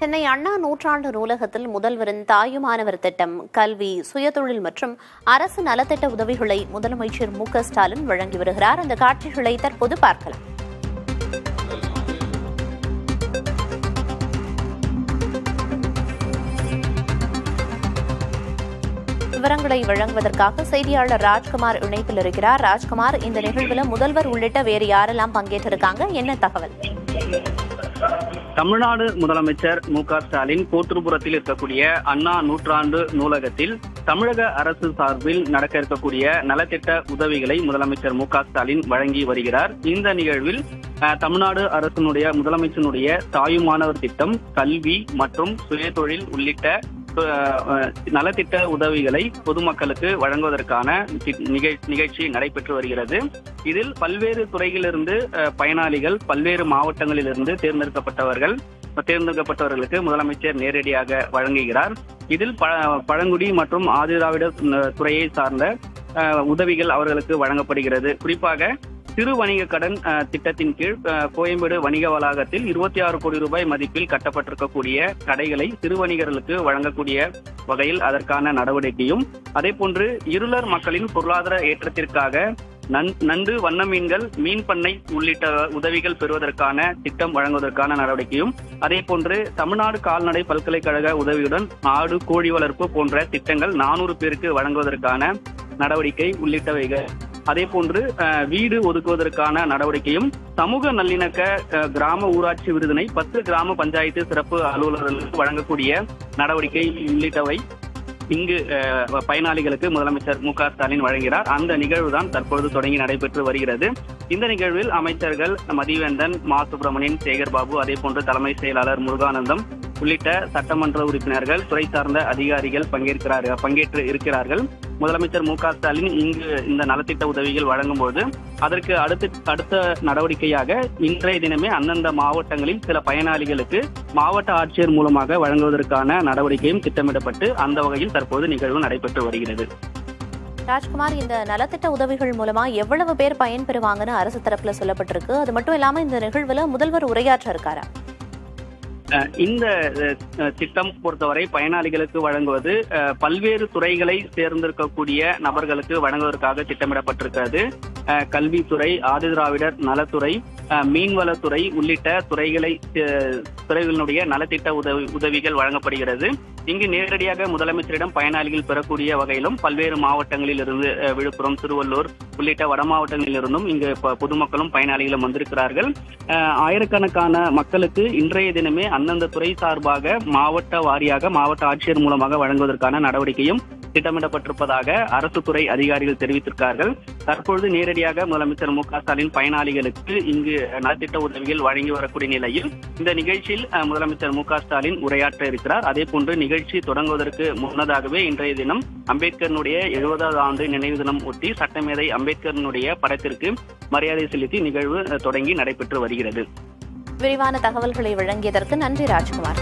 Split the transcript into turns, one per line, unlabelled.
சென்னை அண்ணா நூற்றாண்டு நூலகத்தில் முதல்வரின் தாயுமானவர் திட்டம், கல்வி, சுயதொழில் மற்றும் அரசு நலத்திட்ட உதவிகளை முதலமைச்சர் மு.க.ஸ்டாலின் வழங்கி வருகிறார். அந்த காட்சிகளை தற்போது பார்க்கலாம். விவரங்களை வழங்குவதற்காக செய்தியாளர் ராஜ்குமார் இணைப்பில் இருக்கிறார். ராஜ்குமார், இந்த நிகழ்வில் முதல்வர் உள்ளிட்ட வேறு யாரெல்லாம் பங்கேற்றிருக்காங்க, என்ன தகவல்?
தமிழ்நாடு முதலமைச்சர் மு.க.ஸ்டாலின் கோட்டூர்புரத்தில் இருக்கக்கூடிய அண்ணா நூற்றாண்டு நூலகத்தில் தமிழக அரசு சார்பில் நடக்க இருக்கக்கூடிய நலத்திட்ட உதவிகளை முதலமைச்சர் மு.க.ஸ்டாலின் வழங்கி வருகிறார். இந்த நிகழ்வில் தமிழ்நாடு அரசினுடைய முதலமைச்சருடைய தாயுமானவர் திட்டம், கல்வி மற்றும் சுயதொழில் உள்ளிட்ட நலத்திட்ட உதவிகளை பொதுமக்களுக்கு வழங்குவதற்கான நிகழ்ச்சி நடைபெற்று வருகிறது. இதில் பல்வேறு துறையிலிருந்து பயனாளிகள், பல்வேறு மாவட்டங்களிலிருந்து தேர்ந்தெடுக்கப்பட்டவர்களுக்கு முதலமைச்சர் நேரடியாக வழங்குகிறார். இதில் பழங்குடி மற்றும் ஆதிதிராவிட துறையை சார்ந்த உதவிகள் அவர்களுக்கு வழங்கப்படுகிறது. குறிப்பாக சிறு வணிக கடன் திட்டத்தின் கீழ் கோயம்பேடு வணிக வளாகத்தில் 26 கோடி ரூபாய் மதிப்பில் கட்டப்பட்டிருக்கக்கூடிய கடைகளை சிறு வணிகர்களுக்கு வழங்கக்கூடிய வகையில் அதற்கான நடவடிக்கையும், அதே போன்று இருளர் மக்களின் பொருளாதார ஏற்றத்திற்காக நண்டு, வண்ண மீன்கள், மீன் பண்ணை உள்ளிட்ட உதவிகள் பெறுவதற்கான திட்டம் வழங்குவதற்கான நடவடிக்கையும், அதே போன்று தமிழ்நாடு கால்நடை பல்கலைக்கழக உதவியுடன் ஆடு, கோழி வளர்ப்பு போன்ற திட்டங்கள் 400 பேருக்கு வழங்குவதற்கான நடவடிக்கை உள்ளிட்டவைகள், அதே போன்று வீடு ஒதுக்குவதற்கான நடவடிக்கையும், சமூக நல்லிணக்க கிராம ஊராட்சி விருதினை 10 கிராம பஞ்சாயத்து சிறப்பு அலுவலர்களுக்கு வழங்கக்கூடிய நடவடிக்கை உள்ளிட்டவை இங்கு பயனாளிகளுக்கு முதலமைச்சர் மு.க.ஸ்டாலின் வழங்குகிறார். அந்த நிகழ்வு தான் தற்பொழுது தொடங்கி நடைபெற்று வருகிறது. இந்த நிகழ்வில் அமைச்சர்கள் மதிவேந்தன், மா சுப்பிரமணியன், சேகர்பாபு, அதே போன்று தலைமை செயலாளர் முருகானந்தம் உள்ளிட்ட சட்டமன்ற உறுப்பினர்கள், துறை சார்ந்த அதிகாரிகள் பங்கேற்று இருக்கிறார்கள். முதலமைச்சர் மு.க.ஸ்டாலின் இங்கு இந்த நலத்திட்ட உதவிகள் வழங்கும்போது அதற்கு அடுத்த நடவடிக்கையாக இன்றைய தினமே அந்தந்த மாவட்டங்களில் சில பயனாளிகளுக்கு மாவட்ட ஆட்சியர் மூலமாக வழங்குவதற்கான நடவடிக்கையும் திட்டமிடப்பட்டு அந்த வகையில் தற்போது நிகழ்வு நடைபெற்று வருகிறது.
ராஜ்குமார், இந்த நலத்திட்ட உதவிகள் மூலமா எவ்வளவு பேர் பயன்பெறுவாங்கன்னு அரசு தரப்புல சொல்லப்பட்டிருக்கு. அது மட்டும் இல்லாம இந்த நிகழ்வுல முதல்வர் உரையாற்ற இருக்காரா?
இந்த திட்டம் பொறுத்தவரை பயனாளிகளுக்கு வழங்குவது பல்வேறு துறைகளை தேர்ந்தெடுக்கக்கூடிய நபர்களுக்கு வழங்குவதற்காக திட்டமிடப்பட்டிருக்கிறது. கல்வித்துறை, ஆதிதிராவிடர் நலத்துறை, மீன்வளத்துறை உள்ளிட்ட துறைகளினுடைய நலத்திட்ட உதவிகள் வழங்கப்படுகிறது. இங்கு நேரடியாக முதலமைச்சரிடம் பயனாளிகள் பெறக்கூடிய வகையிலும் பல்வேறு மாவட்டங்களில் இருந்து, விழுப்புரம், திருவள்ளூர் உள்ளிட்ட வட மாவட்டங்களில் இருந்தும் இங்கு பொதுமக்களும் பயனாளிகளும் வந்திருக்கிறார்கள். ஆயிரக்கணக்கான மக்களுக்கு இன்றைய தினமே அந்தந்த துறை சார்பாக மாவட்ட வாரியாக மாவட்ட ஆட்சியர் மூலமாக வழங்குவதற்கான நடவடிக்கையும் திட்டமிடப்பட்டிருப்பதாக அரசு துறை அதிகாரிகள் தெரிவித்திருக்கிறார்கள். தற்பொழுது நேரடியாக முதலமைச்சர் மு.க.ஸ்டாலின் பயனாளிகளுக்கு இங்கு நலத்திட்ட உதவிகள் வழங்கி வரக்கூடிய நிலையில் இந்த நிகழ்ச்சியில் முதலமைச்சர் மு.க.ஸ்டாலின் உரையாற்ற இருக்கிறார். அதே போன்று நிகழ்ச்சி தொடங்குவதற்கு முன்னதாகவே இன்றைய தினம் அம்பேத்கருடைய 70வது ஆண்டு நினைவு தினம் ஒட்டி சட்டமேதை அம்பேத்கருடைய படத்திற்கு மரியாதை செலுத்தி நிகழ்வு தொடங்கி நடைபெற்று வருகிறது.
விரிவான தகவல்களை வழங்கியதற்கு நன்றி ராஜ்குமார்.